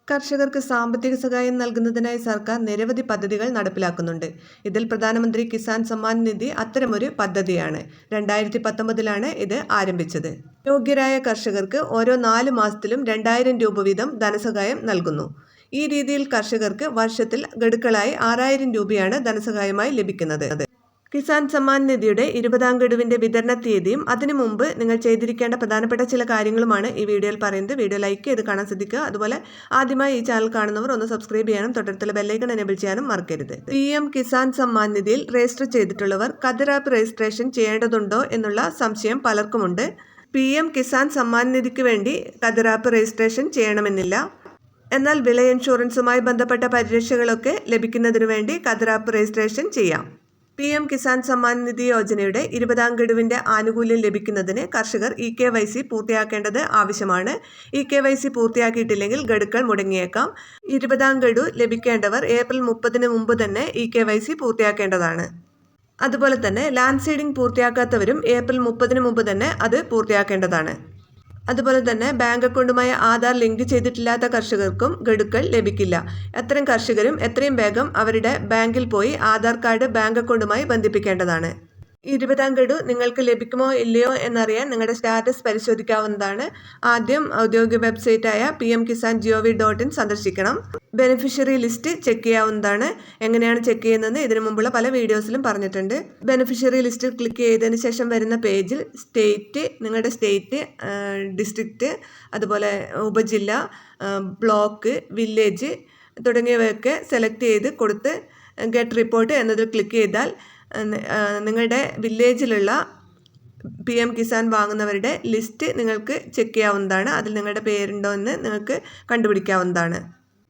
കർഷകർക്ക് സാമ്പത്തിക സഹായം നൽകുന്നതിനായി സർക്കാർ നിരവധി പദ്ധതികൾ നടപ്പിലാക്കുന്നുണ്ട്. ഇതിൽ പ്രധാനമന്ത്രി കിസാൻ സമ്മാൻ നിധി അത്തരമൊരു പദ്ധതിയാണ്. 2019 ഇത് ആരംഭിച്ചത്. യോഗ്യരായ കർഷകർക്ക് ഓരോ 4 മാസത്തിലും 2000 രൂപ വീതം ധനസഹായം നൽകുന്നു. ഈ രീതിയിൽ കർഷകർക്ക് വർഷത്തിൽ ഗഡുക്കളായി 6000 രൂപയാണ് ധനസഹായമായി ലഭിക്കുന്നത്. കിസാൻ സമ്മാൻ നിധിയുടെ 20ാം ഗഡുവിന്റെ വിതരണ തീയതിയും അതിനു മുമ്പ് നിങ്ങൾ ചെയ്തിരിക്കേണ്ട പ്രധാനപ്പെട്ട ചില കാര്യങ്ങളുമാണ് ഈ വീഡിയോയിൽ പറയുന്നത്. വീഡിയോ ലൈക്ക് ചെയ്ത് കാണാൻ ശ്രദ്ധിക്കുക. അതുപോലെ ആദ്യമായി ഈ ചാനൽ കാണുന്നവർ ഒന്ന് സബ്സ്ക്രൈബ് ചെയ്യാനും തൊട്ടടുത്തുള്ള ബെല്ലൈക്കൺ എനേബിൾ ചെയ്യാനും മറക്കരുത്. PM കിസാൻ സമ്മാൻ നിധിയിൽ രജിസ്റ്റർ ചെയ്തിട്ടുള്ളവർ ഖദർ ആപ്പ് രജിസ്ട്രേഷൻ ചെയ്യേണ്ടതുണ്ടോ എന്നുള്ള സംശയം പലർക്കുമുണ്ട്. PM കിസാൻ സമ്മാൻ നിധിക്ക് വേണ്ടി ഖദർ ആപ്പ് രജിസ്ട്രേഷൻ ചെയ്യണമെന്നില്ല. എന്നാൽ വിള ഇൻഷുറൻസുമായി ബന്ധപ്പെട്ട പരിരക്ഷകളൊക്കെ ലഭിക്കുന്നതിനു വേണ്ടി ഖദർ ആപ്പ് രജിസ്ട്രേഷൻ ചെയ്യാം. PM കിസാൻ സമ്മാൻ നിധി യോജനയുടെ 20ാം ഗഡുവിന്റെ ആനുകൂല്യം ലഭിക്കുന്നതിന് കർഷകർ eKYC പൂർത്തിയാക്കേണ്ടത് ആവശ്യമാണ്. eKYC പൂർത്തിയാക്കിയിട്ടില്ലെങ്കിൽ ഗഡുക്കൾ മുടങ്ങിയേക്കാം. 20ാം ഗഡു ലഭിക്കേണ്ടവർ ഏപ്രിൽ 30 മുമ്പ് തന്നെ eKYC പൂർത്തിയാക്കേണ്ടതാണ്. അതുപോലെ തന്നെ ലാൻഡ് സീഡിംഗ് പൂർത്തിയാക്കാത്തവരും ഏപ്രിൽ 30 മുമ്പ് തന്നെ അത് പൂർത്തിയാക്കേണ്ടതാണ്. അതുപോലെ തന്നെ ബാങ്ക് അക്കൗണ്ടുമായി ആധാർ ലിങ്ക് ചെയ്തിട്ടില്ലാത്ത കർഷകർക്കും ഗഡുക്കൾ ലഭിക്കില്ല. അത്തരം കർഷകരും എത്രയും വേഗം അവരുടെ ബാങ്കിൽ പോയി ആധാർ കാർഡ് ബാങ്ക് അക്കൗണ്ടുമായി ബന്ധിപ്പിക്കേണ്ടതാണ്. 20ാം ഗഡു നിങ്ങൾക്ക് ലഭിക്കുമോ ഇല്ലയോ എന്നറിയാൻ നിങ്ങളുടെ സ്റ്റാറ്റസ് പരിശോധിക്കാവുന്നതാണ്. ആദ്യം ഔദ്യോഗിക വെബ്സൈറ്റായ pmkisan.gov.in സന്ദർശിക്കണം. ബെനിഫിഷ്യറി ലിസ്റ്റ് ചെക്ക് ചെയ്യാവുന്നതാണ്. എങ്ങനെയാണ് ചെക്ക് ചെയ്യുന്നത് ഇതിനു മുമ്പുള്ള പല വീഡിയോസിലും പറഞ്ഞിട്ടുണ്ട്. ബെനിഫിഷ്യറി ലിസ്റ്റിൽ ക്ലിക്ക് ചെയ്തതിന് ശേഷം വരുന്ന പേജിൽ സ്റ്റേറ്റ്, നിങ്ങളുടെ സ്റ്റേറ്റ്, ഡിസ്ട്രിക്റ്റ്, അതുപോലെ ഉപജില്ല, ബ്ലോക്ക്, വില്ലേജ് തുടങ്ങിയവയൊക്കെ സെലക്ട് ചെയ്ത് കൊടുത്ത് ഗെറ്റ് റിപ്പോർട്ട് എന്നതിൽ ക്ലിക്ക് ചെയ്താൽ നിങ്ങളുടെ വില്ലേജിലുള്ള PM കിസാൻ വാങ്ങുന്നവരുടെ ലിസ്റ്റ് നിങ്ങൾക്ക് ചെക്ക് ചെയ്യാവുന്നതാണ്. അതിൽ നിങ്ങളുടെ പേരുണ്ടോ എന്ന് നിങ്ങൾക്ക് കണ്ടുപിടിക്കാവുന്നതാണ്.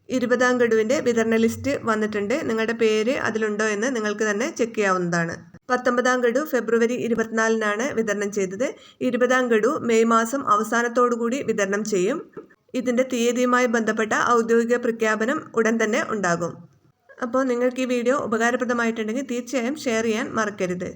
20ാം ഗഡുവിൻ്റെ വിതരണ ലിസ്റ്റ് വന്നിട്ടുണ്ട്. നിങ്ങളുടെ പേര് അതിലുണ്ടോ എന്ന് നിങ്ങൾക്ക് തന്നെ ചെക്ക് ചെയ്യാവുന്നതാണ്. 19ാം ഗഡു ഫെബ്രുവരി 24 വിതരണം ചെയ്തത്. 20ാം ഗഡു മെയ് മാസം അവസാനത്തോടുകൂടി വിതരണം ചെയ്യും. ഇതിൻ്റെ തീയതിയുമായി ബന്ധപ്പെട്ട ഔദ്യോഗിക പ്രഖ്യാപനം ഉടൻ തന്നെ ഉണ്ടാകും. അപ്പോൾ നിങ്ങൾക്ക് ഈ വീഡിയോ ഉപകാരപ്രദമായിട്ടുണ്ടെങ്കിൽ തീർച്ചയായും ഷെയർ ചെയ്യാൻ മറക്കരുത്.